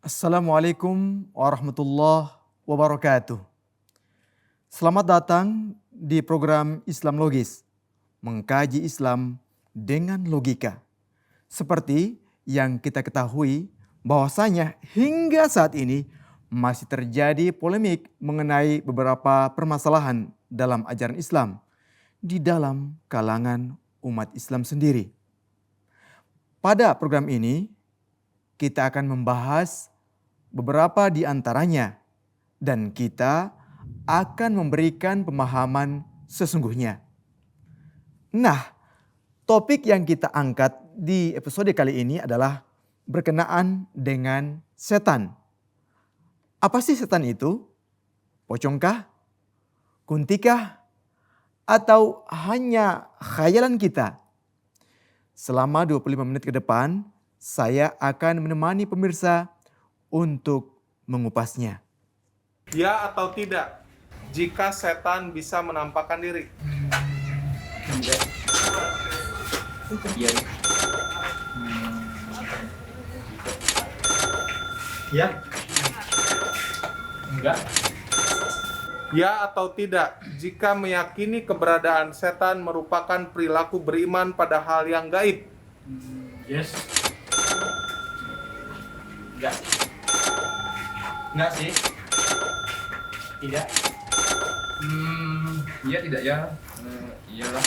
Assalamualaikum warahmatullahi wabarakatuh. Selamat datang di program Islam Logis, mengkaji Islam dengan logika. Seperti yang kita ketahui bahwasanya hingga saat ini masih terjadi polemik mengenai beberapa permasalahan dalam ajaran Islam di dalam kalangan umat Islam sendiri. Pada program ini kita akan membahas beberapa di antaranya dan kita akan memberikan pemahaman sesungguhnya. Nah, topik yang kita angkat di episode kali ini adalah berkenaan dengan setan. Apa sih setan itu? Pocongkah? Kuntikah? Atau hanya khayalan kita? Selama 25 menit ke depan, saya akan menemani pemirsa untuk mengupasnya. Ya atau tidak, jika setan bisa menampakkan diri? Iya. Ya. Enggak. Ya atau tidak, jika meyakini keberadaan setan merupakan perilaku beriman pada hal yang gaib? Yes. Enggak. Enggak sih. Tidak. Iya tidak ya. Iyalah.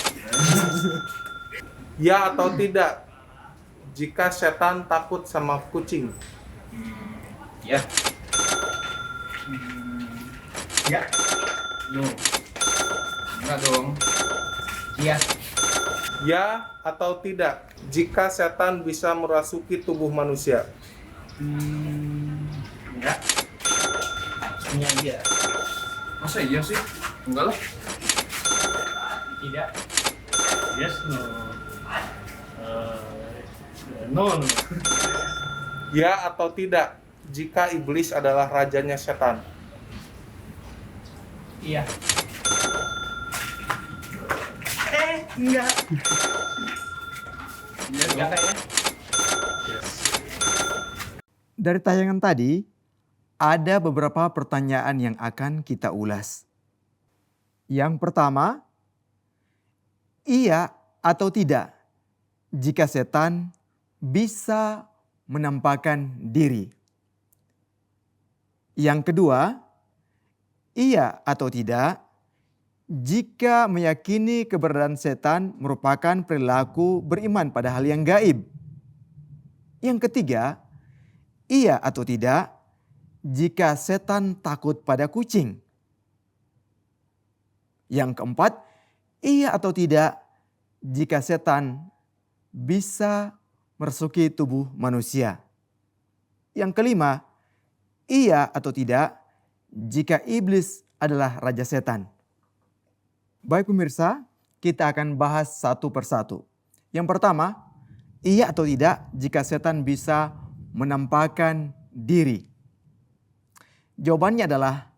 Ya atau tidak, jika setan takut sama kucing? Ya. Ya. No. Enggak dong. Iya. Ya atau tidak, jika setan bisa merasuki tubuh manusia? Enggak. Hanya iya. Masa iya sih? Enggak lah. Tidak. Yes, no. No. Ya atau tidak, jika iblis adalah rajanya setan? Iya. Enggak. Iya enggak ya? Yes. Dari tayangan tadi, ada beberapa pertanyaan yang akan kita ulas. Yang pertama, iya atau tidak jika setan bisa menampakkan diri? Yang kedua, iya atau tidak jika meyakini keberadaan setan merupakan perilaku beriman pada hal yang gaib? Yang ketiga, iya atau tidak jika setan takut pada kucing? Yang keempat, iya atau tidak jika setan bisa merasuki tubuh manusia? Yang kelima, iya atau tidak jika iblis adalah raja setan? Baik pemirsa, kita akan bahas satu persatu. Yang pertama, iya atau tidak jika setan bisa menampakkan diri? Jawabannya adalah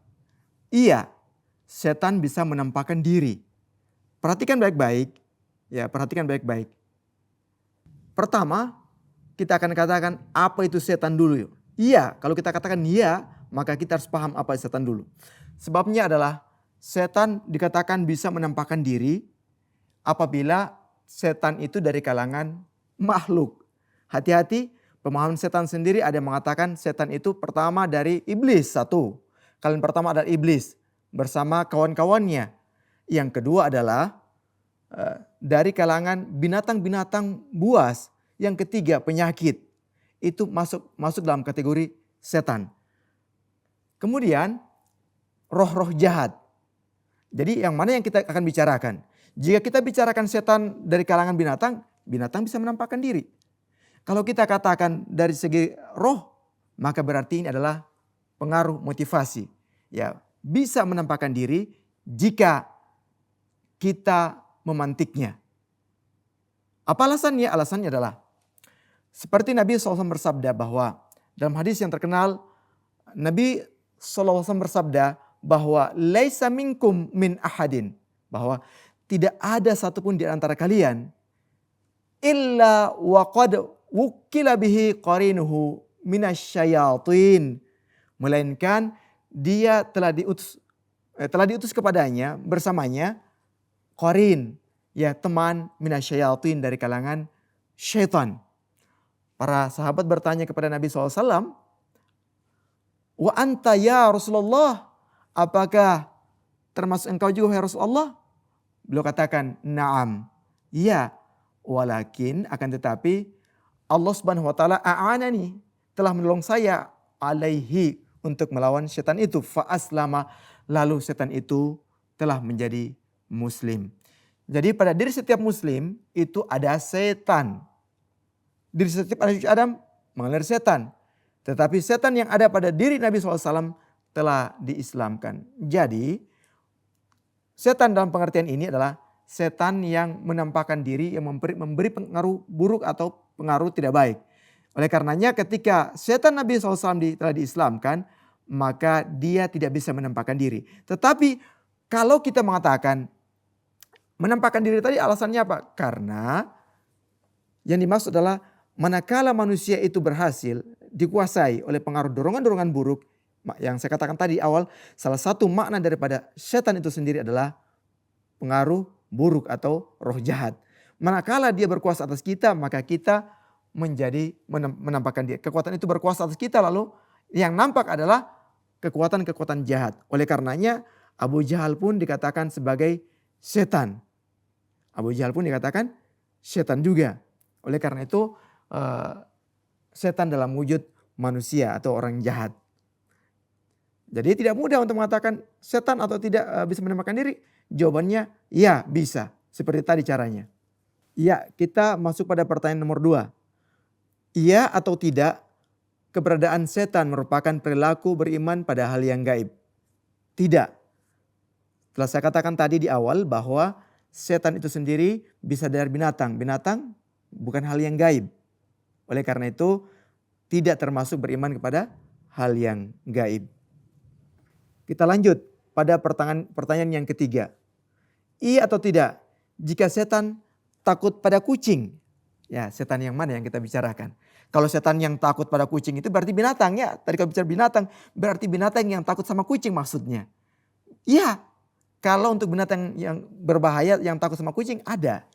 iya, setan bisa menampakkan diri. Perhatikan baik-baik, ya perhatikan baik-baik. Pertama, kita akan katakan apa itu setan dulu. Iya, kalau kita katakan iya, maka kita harus paham apa itu setan dulu. Sebabnya adalah setan dikatakan bisa menampakkan diri apabila setan itu dari kalangan makhluk. Hati-hati, pemahaman setan sendiri ada yang mengatakan setan itu pertama dari iblis, satu. Kalian pertama adalah iblis bersama kawan-kawannya. Yang kedua adalah dari kalangan binatang-binatang buas. Yang ketiga penyakit. Itu masuk dalam kategori setan. Kemudian roh-roh jahat. Jadi yang mana yang kita akan bicarakan? Jika kita bicarakan setan dari kalangan binatang, binatang bisa menampakkan diri. Kalau kita katakan dari segi roh, maka berarti ini adalah pengaruh motivasi. Ya, bisa menampakkan diri jika kita memantiknya. Apa alasannya? Alasannya adalah seperti Nabi SAW bersabda bahwa dalam hadis yang terkenal, Nabi SAW bersabda bahwa laisa minkum min ahadin, bahwa tidak ada satupun di antara kalian illa wa qad wukila bihi qarinuhu minasyayatin, melainkan dia telah diutus kepadanya bersamanya qarin, ya teman minasyayatin dari kalangan syaitan. Para sahabat bertanya kepada Nabi SAW, wa anta ya Rasulullah, apakah termasuk engkau juga ya Rasulullah? Beliau katakan, na'am, iya, walakin akan tetapi Allah Subhanahu wa taala a'anani, telah menolong saya alaihi, untuk melawan setan itu. Fa aslama, lalu setan itu telah menjadi muslim. Jadi pada diri setiap muslim itu ada setan. Diri setiap anak cucu Adam mengalir setan. Tetapi setan yang ada pada diri Nabi SAW telah diislamkan. Jadi setan dalam pengertian ini adalah setan yang menampakkan diri, yang memberi pengaruh buruk atau pengaruh tidak baik. Oleh karenanya ketika setan Nabi SAW telah diislamkan, maka dia tidak bisa menampakkan diri. Tetapi kalau kita mengatakan menampakkan diri tadi alasannya apa? Karena yang dimaksud adalah manakala manusia itu berhasil dikuasai oleh pengaruh dorongan-dorongan buruk, yang saya katakan tadi awal, salah satu makna daripada setan itu sendiri adalah pengaruh buruk atau roh jahat. Manakala dia berkuasa atas kita, maka kita menjadi menampakkan dia. Kekuatan itu berkuasa atas kita, lalu yang nampak adalah kekuatan-kekuatan jahat. Oleh karenanya Abu Jahal pun dikatakan sebagai setan. Abu Jahal pun dikatakan setan juga. Oleh karena itu setan dalam wujud manusia atau orang jahat. Jadi tidak mudah untuk mengatakan setan atau tidak bisa menampakkan diri. Jawabannya ya bisa. Seperti tadi caranya. Ya, kita masuk pada pertanyaan nomor 2. Iya atau tidak keberadaan setan merupakan perilaku beriman pada hal yang gaib? Tidak. Telah saya katakan tadi di awal bahwa setan itu sendiri bisa dari binatang. Binatang bukan hal yang gaib. Oleh karena itu tidak termasuk beriman kepada hal yang gaib. Kita lanjut pada pertanyaan yang ketiga. Iya atau tidak jika setan takut pada kucing? Ya, setan yang mana yang kita bicarakan? Kalau setan yang takut pada kucing itu berarti binatang ya. Tadi kalau bicara binatang berarti binatang yang takut sama kucing maksudnya. Iya, kalau untuk binatang yang berbahaya yang takut sama kucing ada.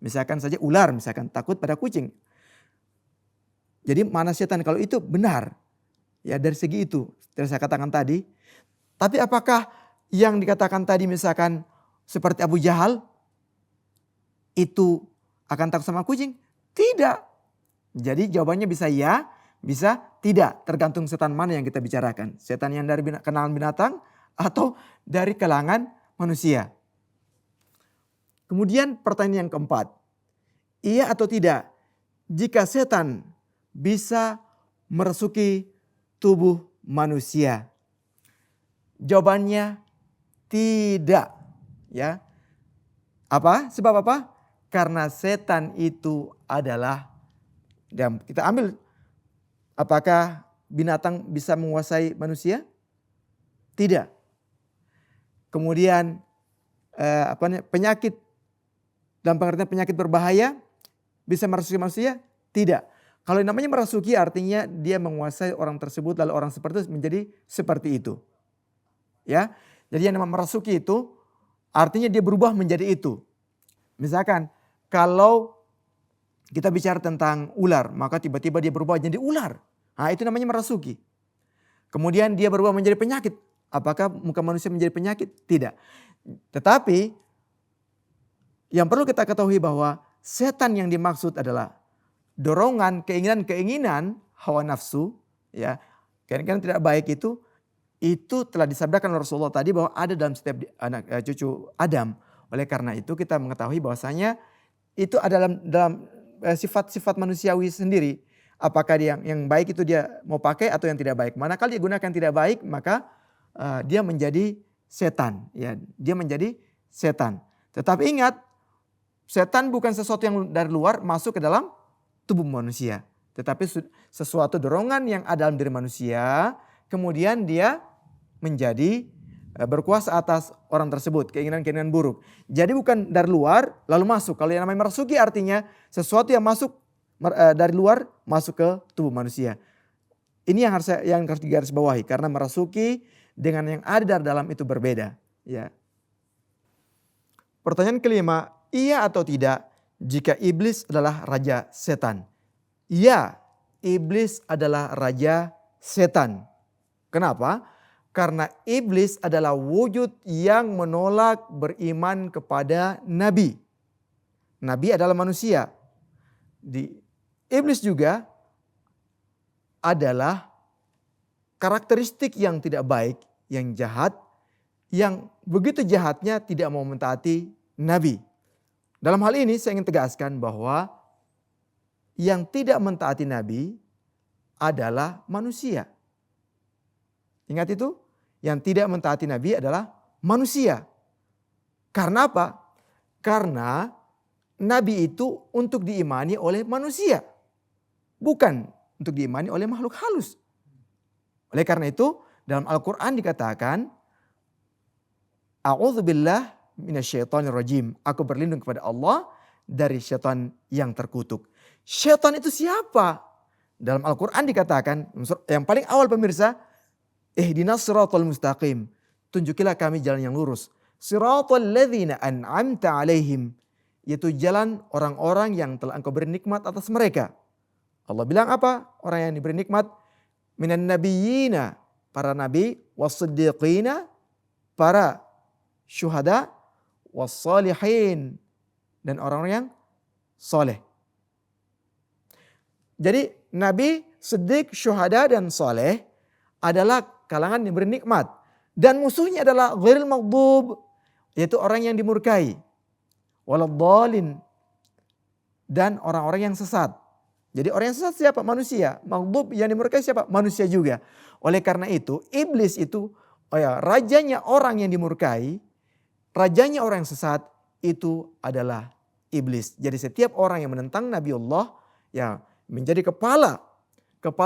Misalkan saja ular misalkan takut pada kucing. Jadi mana setan kalau itu benar. Ya dari segi itu yang saya katakan tadi. Tapi apakah yang dikatakan tadi misalkan seperti Abu Jahal itu akan takut sama kucing? Tidak. Jadi jawabannya bisa ya, bisa tidak. Tergantung setan mana yang kita bicarakan. Setan yang dari kalangan binatang atau dari kalangan manusia. Kemudian pertanyaan yang keempat. Iya atau tidak jika setan bisa merasuki tubuh manusia? Jawabannya tidak. Ya. Apa? Sebab apa? Karena setan itu adalah, dan kita ambil apakah binatang bisa menguasai manusia? Tidak. Kemudian penyakit dalam pengertian penyakit berbahaya bisa merasuki manusia? Tidak. Kalau namanya merasuki artinya dia menguasai orang tersebut lalu orang seperti itu menjadi seperti itu. Ya. Jadi yang namanya merasuki itu artinya dia berubah menjadi itu. Misalkan kalau kita bicara tentang ular, maka tiba-tiba dia berubah jadi ular. Nah, itu namanya merasuki. Kemudian dia berubah menjadi penyakit. Apakah muka manusia menjadi penyakit? Tidak. Tetapi yang perlu kita ketahui bahwa setan yang dimaksud adalah dorongan, keinginan-keinginan hawa nafsu, ya, keinginan tidak baik itu telah disabdakan oleh Rasulullah tadi bahwa ada dalam setiap anak cucu Adam. Oleh karena itu kita mengetahui bahwasanya itu adalah dalam sifat-sifat manusiawi sendiri. Apakah dia yang baik itu dia mau pakai atau yang tidak baik. Manakala dia gunakan tidak baik maka dia menjadi setan. Ya, dia menjadi setan. Tetapi ingat, setan bukan sesuatu yang dari luar masuk ke dalam tubuh manusia. Tetapi sesuatu dorongan yang ada dalam diri manusia. Kemudian dia menjadi berkuasa atas orang tersebut, keinginan-keinginan buruk. Jadi bukan dari luar lalu masuk. Kalau yang namanya merasuki artinya sesuatu yang masuk dari luar masuk ke tubuh manusia. Ini yang harus digarisbawahi karena merasuki dengan yang ada dalam itu berbeda. Ya. Pertanyaan kelima, iya atau tidak jika iblis adalah raja setan? Iya, iblis adalah raja setan. Kenapa? Karena iblis adalah wujud yang menolak beriman kepada nabi. Nabi adalah manusia. Iblis juga adalah karakteristik yang tidak baik, yang jahat, yang begitu jahatnya tidak mau mentaati nabi. Dalam hal ini saya ingin tegaskan bahwa yang tidak mentaati nabi adalah manusia. Ingat itu, yang tidak mentaati nabi adalah manusia. Karena apa? Karena nabi itu untuk diimani oleh manusia, bukan untuk diimani oleh makhluk halus. Oleh karena itu dalam Al-Quran dikatakan, A'udzubillah minasyaitonirrajim. Aku berlindung kepada Allah dari syaitan yang terkutuk. Syaitan itu siapa? Dalam Al-Quran dikatakan, yang paling awal pemirsa, ihdinas siratal mustaqim. Tunjukilah kami jalan yang lurus. Siratal ladzina an'amta alaihim. Yaitu jalan orang-orang yang telah engkau beri nikmat atas mereka. Allah bilang apa? Orang yang diberi nikmat. Minan nabiyyina. Para nabi. Wassiddiqina. Para syuhada. Wassalihin. Dan orang-orang yang soleh. Jadi nabi, siddiq, syuhada dan soleh adalah kalangan yang beri nikmat. Dan musuhnya adalah ghairil maghdub. Yaitu orang yang dimurkai. Waladhdallin, dan orang-orang yang sesat. Jadi orang yang sesat siapa? Manusia. Maghdub yang dimurkai siapa? Manusia juga. Oleh karena itu iblis itu rajanya orang yang dimurkai, rajanya orang yang sesat itu adalah iblis. Jadi setiap orang yang menentang Nabi Allah ya menjadi kepala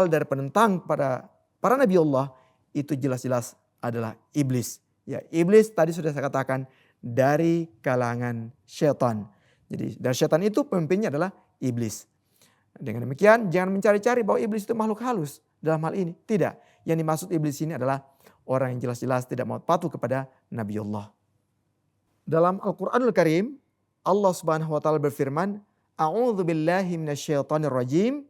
dari penentang pada para Nabi Allah itu jelas-jelas adalah iblis. Ya, iblis tadi sudah saya katakan dari kalangan syaitan. Jadi dari syaitan itu pemimpinnya adalah iblis. Dengan demikian jangan mencari-cari bahwa iblis itu makhluk halus dalam hal ini. Tidak. Yang dimaksud iblis ini adalah orang yang jelas-jelas tidak mau patuh kepada Nabi Allah. Dalam Al-Quranul Karim Allah Subhanahu wa taala berfirman, A'udzu billahi minasyaitonir rajim.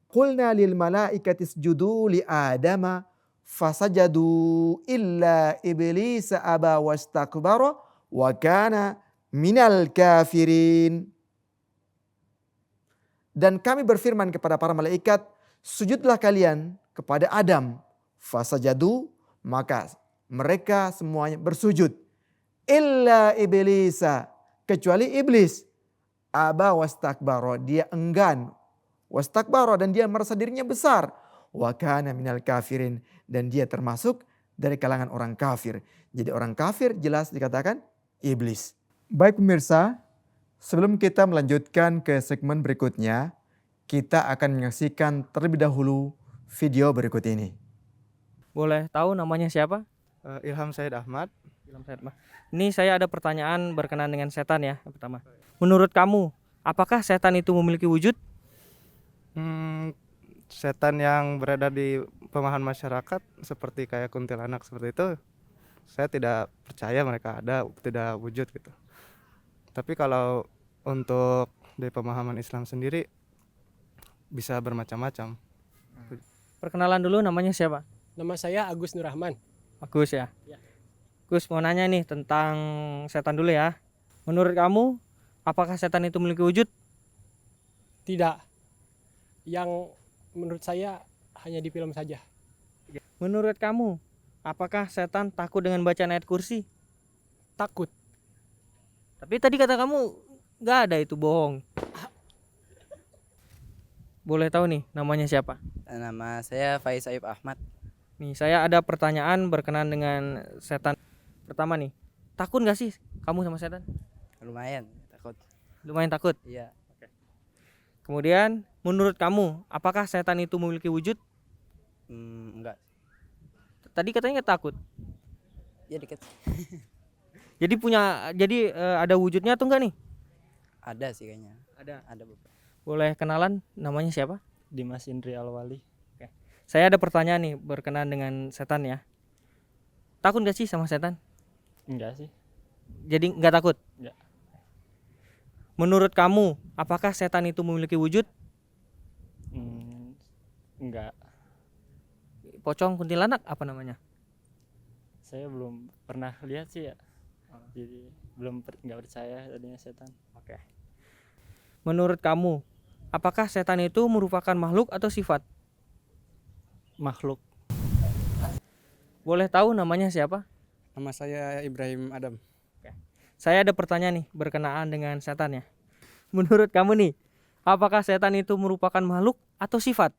Qulna lil malaikati isjudu li Adama fasajadu illa iblis aba wastakbara wa kana minal kafirin. Dan kami berfirman kepada para malaikat, sujudlah kalian kepada Adam. Fasajadu, maka mereka semuanya bersujud. Illa iblisa, kecuali iblis. Aba wastakbara, dia enggan. Wastakbara, dan dia merasa dirinya besar. Wa kana minal kafirin, dan dia termasuk dari kalangan orang kafir. Jadi orang kafir jelas dikatakan iblis. Baik pemirsa, sebelum kita melanjutkan ke segmen berikutnya, kita akan menyaksikan terlebih dahulu video berikut ini. Boleh tahu namanya siapa? Ilham Said Ahmad. Ilham Said Ahmad. Ini saya ada pertanyaan berkenaan dengan setan ya. Yang pertama, menurut kamu, apakah setan itu memiliki wujud? Setan yang berada di pemahaman masyarakat seperti kayak kuntilanak seperti itu, saya tidak percaya mereka ada, tidak wujud gitu. Tapi kalau untuk dari pemahaman Islam sendiri bisa bermacam-macam. Perkenalan dulu, namanya siapa? Nama saya Agus Nurrahman. Agus ya. Ya. Gus mau nanya nih tentang setan dulu ya. Menurut kamu, apakah setan itu memiliki wujud? Tidak. Yang menurut saya hanya di film saja. Menurut kamu, apakah setan takut dengan bacaan ayat kursi? Takut. Tapi tadi kata kamu nggak ada, itu bohong. Boleh tahu nih namanya siapa? Nama saya Faiz Ayub Ahmad. Nih saya ada pertanyaan berkenaan dengan setan. Pertama nih, takut nggak sih kamu sama setan? Lumayan takut. Lumayan takut. Iya. Kemudian menurut kamu, apakah setan itu memiliki wujud? Enggak. Tadi katanya nggak takut. Ya dikit. Jadi ada wujudnya atau enggak nih? Ada sih kayaknya. Ada. Ada beberapa. Boleh kenalan, namanya siapa? Dimas Indri Alwali. Saya ada pertanyaan nih berkenaan dengan setan ya. Takut gak sih sama setan? Enggak sih. Jadi nggak takut? Nggak. Menurut kamu, apakah setan itu memiliki wujud? Enggak. Pocong, kuntilanak, apa namanya? Saya belum pernah lihat sih ya. Jadi nggak percaya adanya setan. Oke. Menurut kamu, apakah setan itu merupakan makhluk atau sifat? Makhluk. Boleh tahu namanya siapa? Nama saya Ibrahim Adam. Saya ada pertanyaan nih berkenaan dengan setan ya. Menurut kamu nih, apakah setan itu merupakan makhluk atau sifat?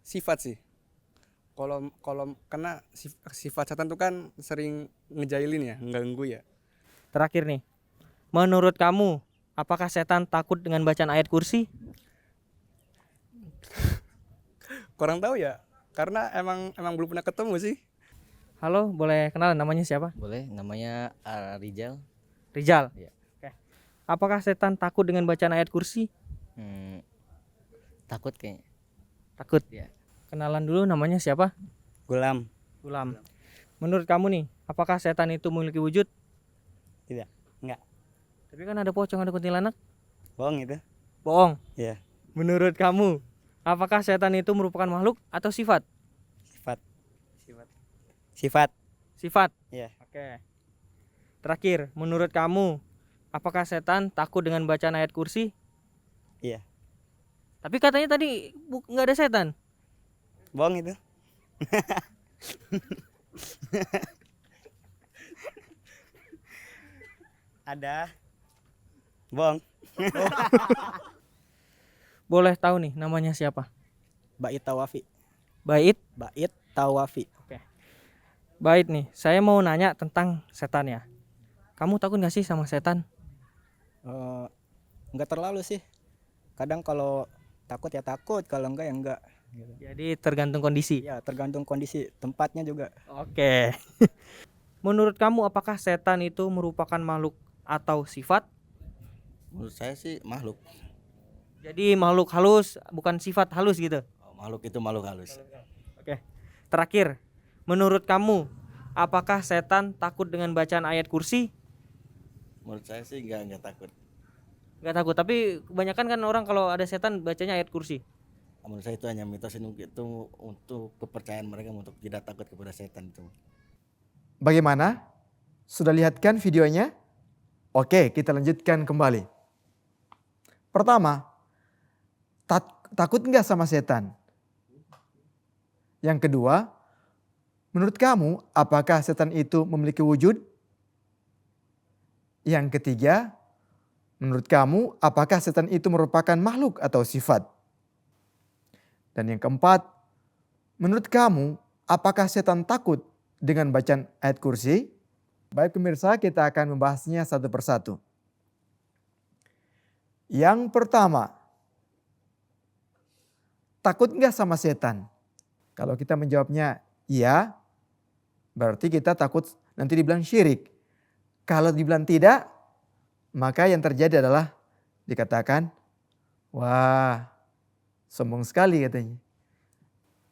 Sifat sih. Kalau karena sifat setan itu kan sering ngejailin ya, mengganggu ya. Terakhir nih, menurut kamu, apakah setan takut dengan bacaan ayat kursi? Kurang tahu ya, karena emang belum pernah ketemu sih. Halo, boleh kenalan namanya siapa? Boleh, namanya Rijal. Rijal. Iya. Oke. Apakah setan takut dengan bacaan ayat kursi? Takut kayaknya. Takut. Iya. Kenalan dulu namanya siapa? Gulam. Gulam. Menurut kamu nih, apakah setan itu memiliki wujud? Tidak. Enggak. Tapi kan ada pocong, ada kuntilanak. Bohong itu. Bohong. Iya. Menurut kamu, apakah setan itu merupakan makhluk atau sifat? Sifat. Sifat. Iya. Oke. Terakhir, menurut kamu, apakah setan takut dengan bacaan ayat kursi? Iya. Tapi katanya tadi nggak ada setan. Bohong itu. Ada. Bohong. Boleh tahu nih namanya siapa? Bait Tawafi. Bait. Bait Tawafi. Bait nih, saya mau nanya tentang setan ya. Kamu takut nggak sih sama setan? Enggak terlalu sih. Kadang kalau takut ya takut, kalau enggak ya enggak. Jadi tergantung kondisi. Ya tergantung kondisi tempatnya juga. Oke. Menurut kamu apakah setan itu merupakan makhluk atau sifat? Menurut saya sih makhluk. Jadi makhluk halus bukan sifat halus gitu. Makhluk itu makhluk halus. Oke. Terakhir, menurut kamu apakah setan takut dengan bacaan ayat kursi? Menurut saya sih enggak takut. Nggak takut, tapi kebanyakan kan orang kalau ada setan bacanya ayat kursi. Menurut saya itu hanya mitos, itu untuk kepercayaan mereka untuk tidak takut kepada setan itu. Bagaimana? Sudah lihat kan videonya? Oke, kita lanjutkan kembali. Pertama, takut nggak sama setan? Yang kedua, menurut kamu apakah setan itu memiliki wujud? Yang ketiga, menurut kamu apakah setan itu merupakan makhluk atau sifat? Dan yang keempat, menurut kamu apakah setan takut dengan bacaan ayat kursi? Baik pemirsa, kita akan membahasnya satu persatu. Yang pertama, takut nggak sama setan? Kalau kita menjawabnya iya, berarti kita takut nanti dibilang syirik. Kalau dibilang tidak, maka yang terjadi adalah dikatakan, wah sombong sekali katanya.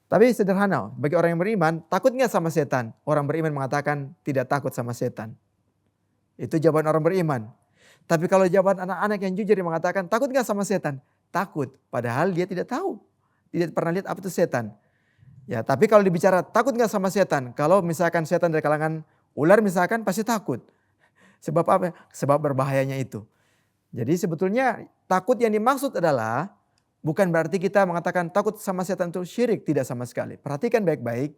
Tapi sederhana, bagi orang yang beriman, takut nggak sama setan? Orang beriman mengatakan tidak takut sama setan. Itu jawaban orang beriman. Tapi kalau jawaban anak-anak yang jujur yang mengatakan takut nggak sama setan? Takut, padahal dia tidak tahu. Tidak pernah lihat apa itu setan. Ya, tapi kalau dibicara takut nggak sama setan? Kalau misalkan setan dari kalangan ular misalkan pasti takut. Sebab apa? Sebab berbahayanya itu. Jadi sebetulnya takut yang dimaksud adalah bukan berarti kita mengatakan takut sama setan itu syirik, tidak sama sekali. Perhatikan baik-baik.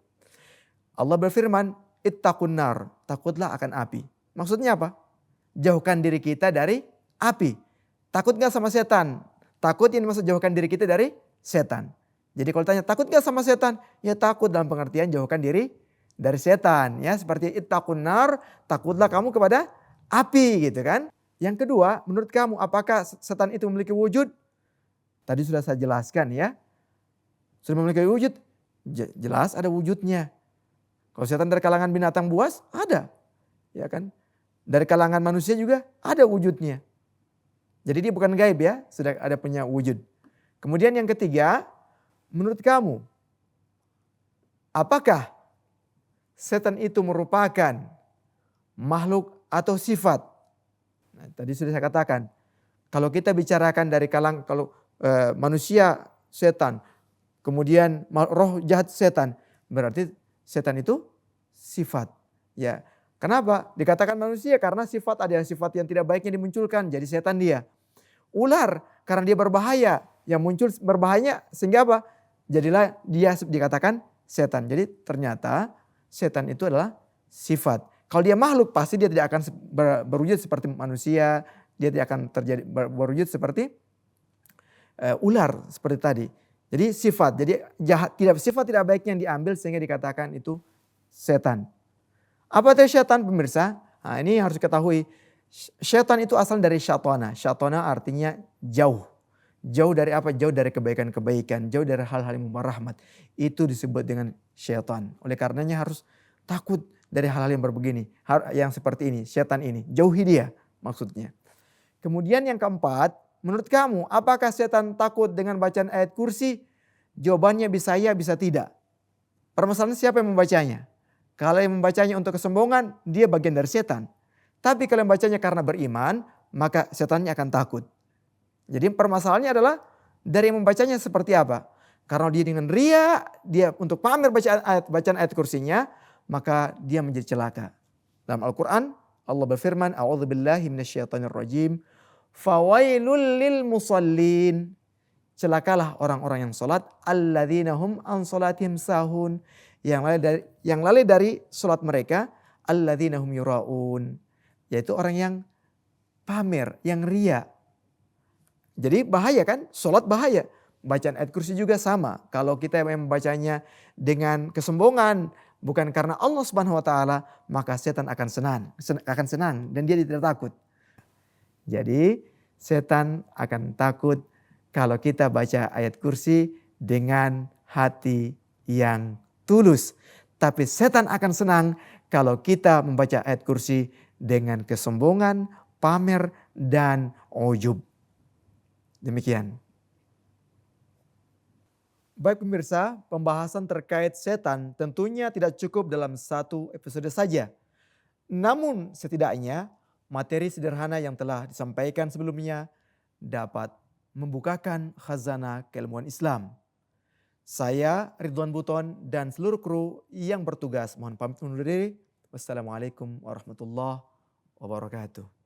Allah berfirman, ittaqun nar, takutlah akan api. Maksudnya apa? Jauhkan diri kita dari api. Takut gak sama setan? Takut yang dimaksud jauhkan diri kita dari setan. Jadi kalau tanya takut gak sama setan? Ya takut dalam pengertian jauhkan diri dari setan. Ya seperti ittaqun nar, takutlah kamu kepada api gitu kan. Yang kedua, menurut kamu apakah setan itu memiliki wujud? Tadi sudah saya jelaskan ya. Sudah memiliki wujud? Jelas ada wujudnya. Kalau setan dari kalangan binatang buas, ada. Ya kan? Dari kalangan manusia juga ada wujudnya. Jadi dia bukan gaib ya, sudah ada punya wujud. Kemudian yang ketiga, menurut kamu, apakah setan itu merupakan makhluk atau sifat? Nah, tadi sudah saya katakan, kalau kita bicarakan dari kalau manusia setan, kemudian roh jahat setan, berarti setan itu sifat. Ya, kenapa? Dikatakan manusia karena sifat ada sifat yang tidak baiknya dimunculkan, jadi setan dia. Ular karena dia berbahaya, yang muncul berbahayanya sehingga apa? Jadilah dia dikatakan setan. Jadi ternyata setan itu adalah sifat. Kalau dia makhluk pasti dia tidak akan berwujud seperti manusia, dia tidak akan berwujud seperti ular seperti tadi. Jadi sifat, jadi sifat tidak baik yang diambil sehingga dikatakan itu setan. Apa itu setan pemirsa? Nah, ini harus diketahui. Setan itu asal dari syatana. Syatana artinya jauh. Jauh dari apa? Jauh dari kebaikan-kebaikan, jauh dari hal-hal yang membawa rahmat. Itu disebut dengan syaitan. Oleh karenanya harus takut dari hal-hal yang berbegini, yang seperti ini, setan ini. Jauhi dia maksudnya. Kemudian yang keempat, menurut kamu apakah setan takut dengan bacaan ayat kursi? Jawabannya bisa ya, bisa tidak. Permasalahan siapa yang membacanya? Kalau yang membacanya untuk kesombongan, dia bagian dari setan. Tapi kalau yang membacanya karena beriman, maka setannya akan takut. Jadi permasalahannya adalah dari yang membacanya seperti apa? Karena dia dengan ria, dia untuk pamer bacaan ayat kursinya, maka dia menjadi celaka. Dalam Al-Quran, Allah berfirman, A'udzubillahi minasyaitonirrajim, fawailul lil musallin. Celakalah orang-orang yang salat, alladzina hum an salatihim sahun. Yang lalai dari salat mereka, alladzina hum yuraun. Yaitu orang yang pamer, yang ria. Jadi bahaya kan? Salat bahaya. Bacaan ayat kursi juga sama. Kalau kita membacanya dengan kesombongan, bukan karena Allah Subhanahu wa taala, maka setan akan senang dan dia tidak takut. Jadi setan akan takut kalau kita baca ayat kursi dengan hati yang tulus. Tapi setan akan senang kalau kita membaca ayat kursi dengan kesombongan, pamer dan ujub. Demikian. Baik pemirsa, pembahasan terkait setan tentunya tidak cukup dalam satu episode saja. Namun setidaknya materi sederhana yang telah disampaikan sebelumnya dapat membukakan khazanah keilmuan Islam. Saya Ridwan Buton dan seluruh kru yang bertugas mohon pamit undur diri. Wassalamualaikum warahmatullahi wabarakatuh.